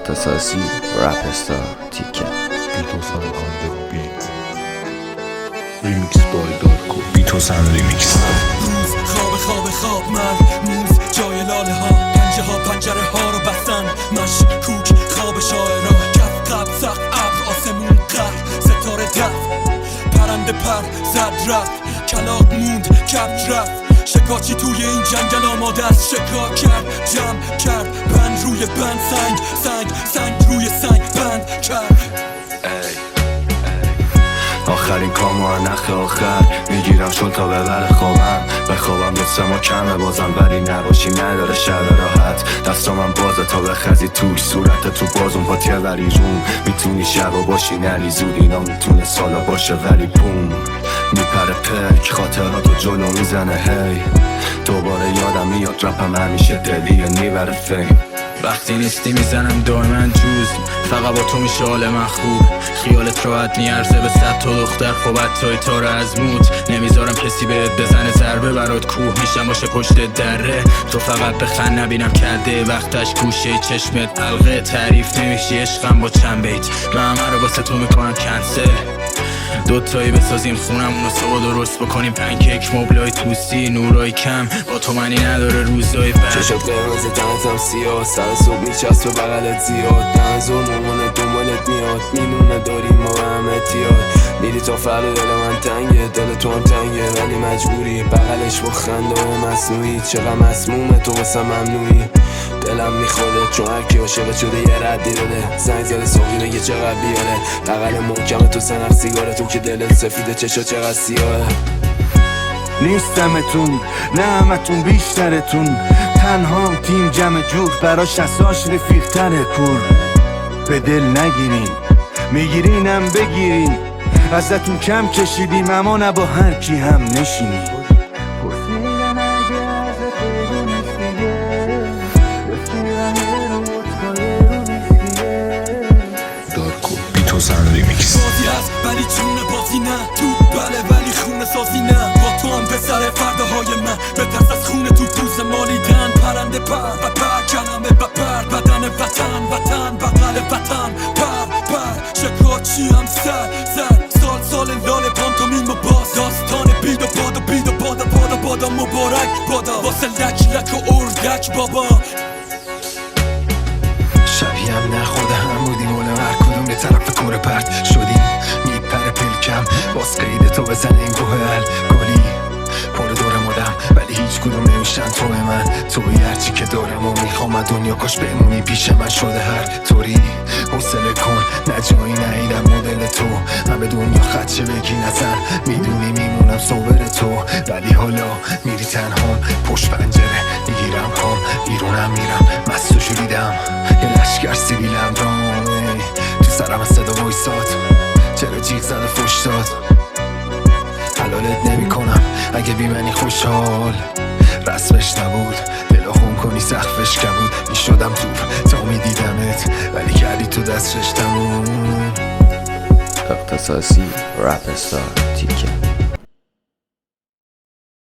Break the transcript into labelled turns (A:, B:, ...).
A: اختصاصی رپ استار تیکه
B: بیتوسن آن بیت ریمیکس بای دارکو بیتوسن ریمیکس.
C: روز خواب من موز جای لاله ها پنجه ها پنجره ها رو بستن مشکوک خواب شاعرها کف قبل سخت ابر آسمون قرد ستاره دفت پرنده پر زد رفت کلاق موند کبج رفت شکاچی توی این جنگل آماده است شکار کرد جمع کرد بند روی بند سنگ روی سنگ بند کرد.
D: آخرین کامو نخ آخر میگیرم شل تا ببره خوابم بخوابم دستم کمه بازم ولی نباشی نداره شب راحت دستامم بازه تا بخزی توی صورت تو بازم با تیه ولی روم میتونی شبا باشی نری زود اینا میتونه سالا باشه ولی بوم میپره پک خاطراتو جلو میزنه هی دوباره یادم میاد رپم همیشه دلیه نیبره فیم
E: وقتی نیستی میزنم دائما جوز فقط با تو میشه حال من خوب خیالت راحت نیارزه به 100 تا دختر خوبت توی تا رو از موت نمیذارم کسی بهت بزنه ضربه برات کوه میشم باشه پشت دره تو فقط بخند نبینم کرده وقتش گوشه چشمت حلقه تعریف نمیشی عشقم با چند بیت من همه رو واسه تو میکنم کنسل دوتایی بسازیم خونمونو صبح درست بکنیم پنکیک مبلای توسی نورای کم با تو منی نداره روزای بد
F: چشت قرمز دهنتم سیاه سر صبح میچست به بغلت زیاد نزور مامانت دنبالت میاد میدونه داریم ما به هم اتیاد میری تا فردا دل من تنگه دل تو هم تنگه ولی مجبوری بغلش با خنده های مصنوعی چقدر مسمومه تو واسه ممنوعی دلم میخوره چون هرکی عاشقت شده یه ردی داده زنگ زده ساقی بگه چقدر بیاره بغل محکم تو سنق سیگارتون که دلت سفیده چشا چقدر سیاهه
G: نیستمتون نه همتون بیشترتون تنها تیم جمع جور براش اساش رفیق تره کور به دل نگیرین میگیرینم بگیرین ازتون کم کشیدیم اما نه با هر کی هم نشینیم
B: دارکو بیتوسن ریمیکس.
C: بازی هست ولی جون بازی نه تو بله ولی خونه سازی نه با تو هم به سر فرداهای من به دست از خونه تو پوز مالیدن پرنده پر کلمه بپر بدن وطن بغل وطن پر شکارچی هم سال لال پانتومیم و باز داستان بید و بادا مبارک بادا واسه لک و اردک بابا
D: شبیهم نه خود هم بودیم اون هر کدوم به طرف کره پرت شدیم میپره پلکم باز قید تو بزن این گوه الکلی پر دور مدم ولی هیچ کدوم نمیشن تو من توی هرچی که دارم و میخوام دنیا کاش بمونی پیش من شده هر طوری حوصله کن نه جایی نهیدم مدل تو من به دنیا خدشه بگی نزن میدونی میمونم صبر تو ولی حالا میری تنهام پشت پنجره میگیرم پام بیرونم میرم مست و شوریدم یه لشگر سیبیلم رامه تو سرم صدا وایساد چرا جیغ زده فش داد حلالت نمی کنم اگه بی منی خوشحال رسمش نبود دل خون کنی سقفش کبود میشدم تو تا میدیدمت ولی کردی تو دستش تموم
A: اختصاصی رپ استار تیکه